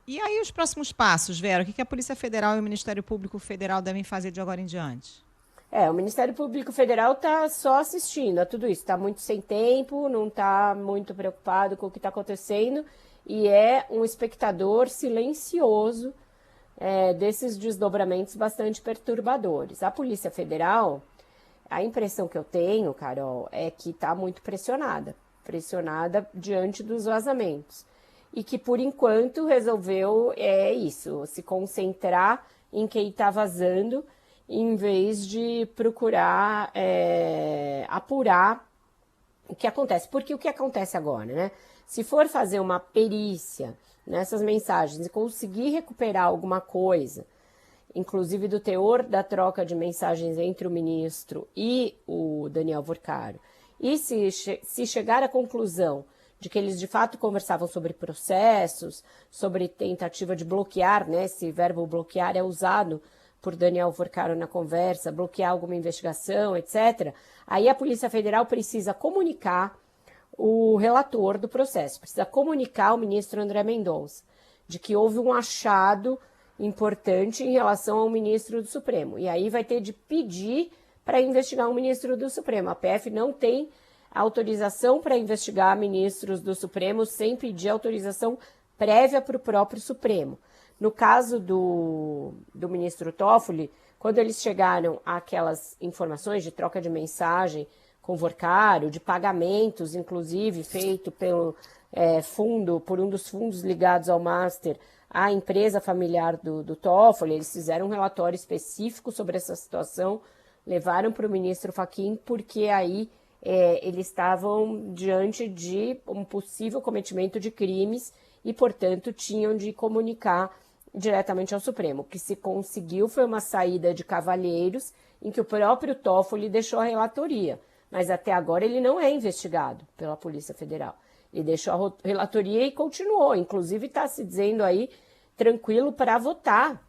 E aí os próximos passos, Vera? O que a Polícia Federal e o Ministério Público Federal devem fazer de agora em diante? O Ministério Público Federal está só assistindo a tudo isso, está muito sem tempo, não está muito preocupado com o que está acontecendo e é um espectador silencioso desses desdobramentos bastante perturbadores. A Polícia Federal, a impressão que eu tenho, Carol, é que está muito pressionada diante dos vazamentos e que por enquanto resolveu isso, se concentrar em quem está vazando em vez de procurar apurar o que acontece. Porque o que acontece agora, né? Se for fazer uma perícia nessas mensagens e conseguir recuperar alguma coisa, inclusive do teor da troca de mensagens entre o ministro e o Daniel Vorcaro, e se chegar à conclusão de que eles de fato conversavam sobre processos, sobre tentativa de bloquear, né? Esse verbo bloquear é usado por Daniel Vorcaro na conversa, bloquear alguma investigação, etc. Aí a Polícia Federal precisa comunicar o relator do processo, precisa comunicar ao ministro André Mendonça de que houve um achado importante em relação ao ministro do Supremo. E aí vai ter de pedir para investigar o ministro do Supremo. A PF não tem autorização para investigar ministros do Supremo sem pedir autorização prévia para o próprio Supremo. No caso do ministro Toffoli, quando eles chegaram àquelas informações de troca de mensagem com Vorcaro, de pagamentos, inclusive, feito pelo por um dos fundos ligados ao Master, à empresa familiar do Toffoli, eles fizeram um relatório específico sobre essa situação, levaram para o ministro Fachin, porque aí eles estavam diante de um possível cometimento de crimes e, portanto, tinham de comunicar diretamente ao Supremo. O que se conseguiu foi uma saída de cavalheiros em que o próprio Toffoli deixou a relatoria, mas até agora ele não é investigado pela Polícia Federal. Ele deixou a relatoria e continuou, inclusive está se dizendo aí tranquilo para votar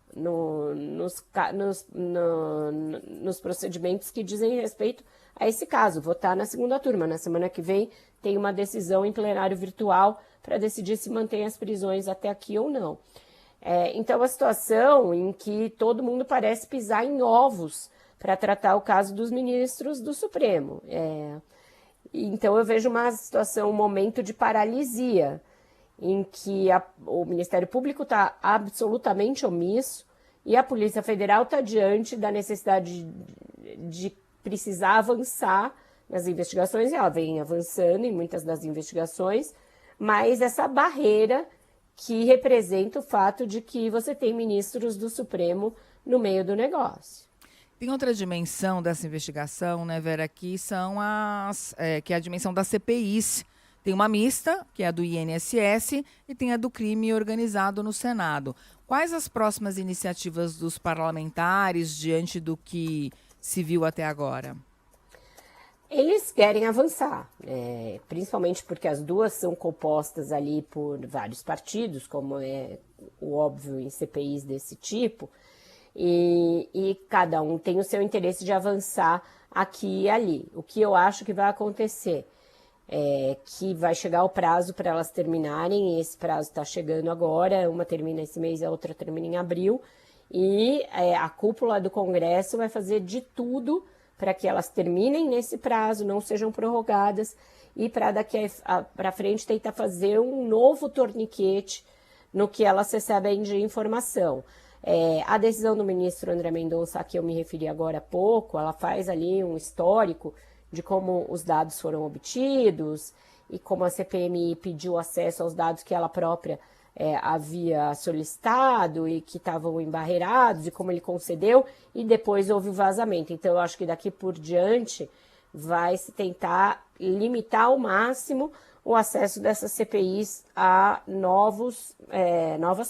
nos procedimentos que dizem respeito a esse caso, votar na segunda turma. Na semana que vem tem uma decisão em plenário virtual para decidir se mantém as prisões até aqui ou não. Então, a situação em que todo mundo parece pisar em ovos para tratar o caso dos ministros do Supremo. Então, eu vejo uma situação, um momento de paralisia, em que o Ministério Público está absolutamente omisso e a Polícia Federal está diante da necessidade de precisar avançar nas investigações, e ela vem avançando em muitas das investigações, mas essa barreira que representa o fato de que você tem ministros do Supremo no meio do negócio. Tem outra dimensão dessa investigação, né, Vera, que que é a dimensão das CPIs. Tem uma mista, que é a do INSS, e tem a do crime organizado no Senado. Quais as próximas iniciativas dos parlamentares diante do que se viu até agora? Eles querem avançar, principalmente porque as duas são compostas ali por vários partidos, como é o óbvio em CPIs desse tipo, e cada um tem o seu interesse de avançar aqui e ali. O que eu acho que vai acontecer é que vai chegar o prazo para elas terminarem, e esse prazo está chegando agora, uma termina esse mês, a outra termina em abril, e a cúpula do Congresso vai fazer de tudo para que elas terminem nesse prazo, não sejam prorrogadas, e para daqui para frente tentar fazer um novo torniquete no que elas recebem de informação. A decisão do ministro André Mendonça, a que eu me referi agora há pouco, ela faz ali um histórico de como os dados foram obtidos e como a CPMI pediu acesso aos dados que ela própria havia solicitado e que estavam embarreirados e como ele concedeu, e depois houve o vazamento. Então, eu acho que daqui por diante vai se tentar limitar ao máximo o acesso dessas CPIs a novas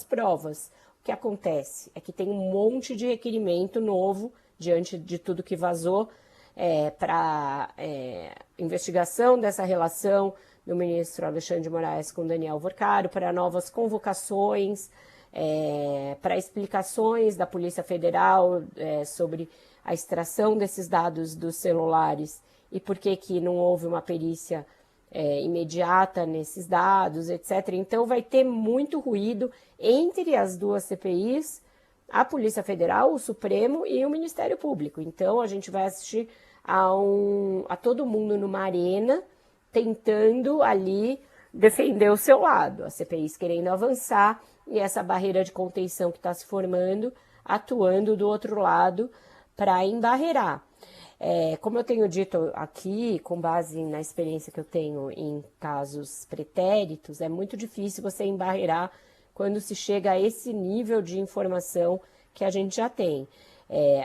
provas. O que acontece é que tem um monte de requerimento novo diante de tudo que vazou para investigação dessa relação do ministro Alexandre de Moraes com Daniel Vorcaro, para novas convocações, para explicações da Polícia Federal sobre a extração desses dados dos celulares e por que não houve uma perícia imediata nesses dados, etc. Então, vai ter muito ruído entre as duas CPIs, a Polícia Federal, o Supremo e o Ministério Público. Então, a gente vai assistir a todo mundo numa arena, tentando ali defender o seu lado. As CPIs querendo avançar e essa barreira de contenção que está se formando, atuando do outro lado para embarrear. Como eu tenho dito aqui, com base na experiência que eu tenho em casos pretéritos, é muito difícil você embarrear quando se chega a esse nível de informação que a gente já tem.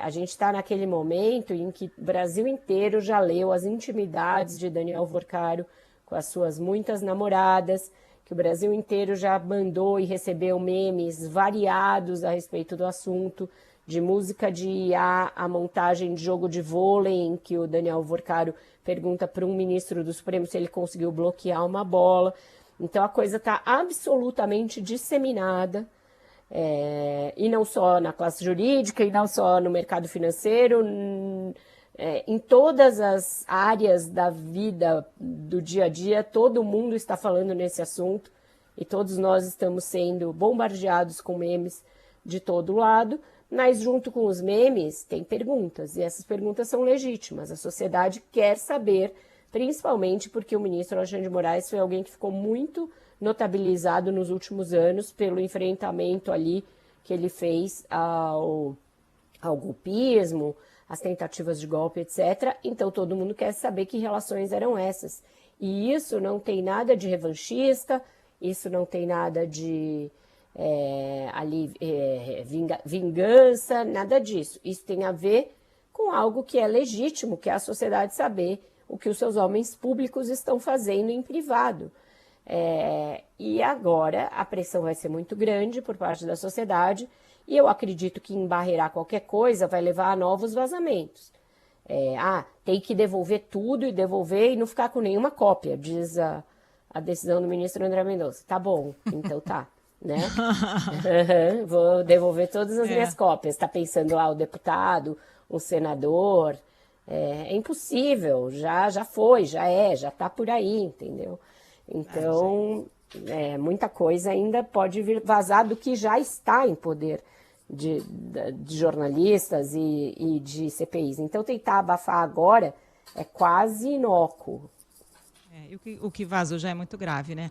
A gente está naquele momento em que o Brasil inteiro já leu as intimidades de Daniel Vorcaro com as suas muitas namoradas, que o Brasil inteiro já mandou e recebeu memes variados a respeito do assunto, de música de IA, a montagem de jogo de vôlei, em que o Daniel Vorcaro pergunta para um ministro do Supremo se ele conseguiu bloquear uma bola. Então a coisa está absolutamente disseminada, e não só na classe jurídica, e não só no mercado financeiro, em todas as áreas da vida, do dia a dia, todo mundo está falando nesse assunto, e todos nós estamos sendo bombardeados com memes de todo lado. Mas junto com os memes tem perguntas, e essas perguntas são legítimas. A sociedade quer saber, principalmente porque o ministro Alexandre de Moraes foi alguém que ficou muito notabilizado nos últimos anos pelo enfrentamento ali que ele fez ao golpismo, às tentativas de golpe, etc. Então todo mundo quer saber que relações eram essas. E isso não tem nada de revanchista, isso não tem nada de vingança, nada disso. Isso tem a ver com algo que é legítimo, que é a sociedade saber o que os seus homens públicos estão fazendo em privado. E agora a pressão vai ser muito grande por parte da sociedade, e eu acredito que embarrear qualquer coisa vai levar a novos vazamentos. Tem que devolver tudo e não ficar com nenhuma cópia, diz a decisão do ministro André Mendonça. Tá bom, então tá. Né? Vou devolver todas as minhas cópias. Está pensando lá o deputado, o senador? É impossível, já foi, já está por aí, entendeu? Então, muita coisa ainda pode vir vazar do que já está em poder de jornalistas e de CPIs. Então, tentar abafar agora é quase inócuo. O que vazou já é muito grave, né?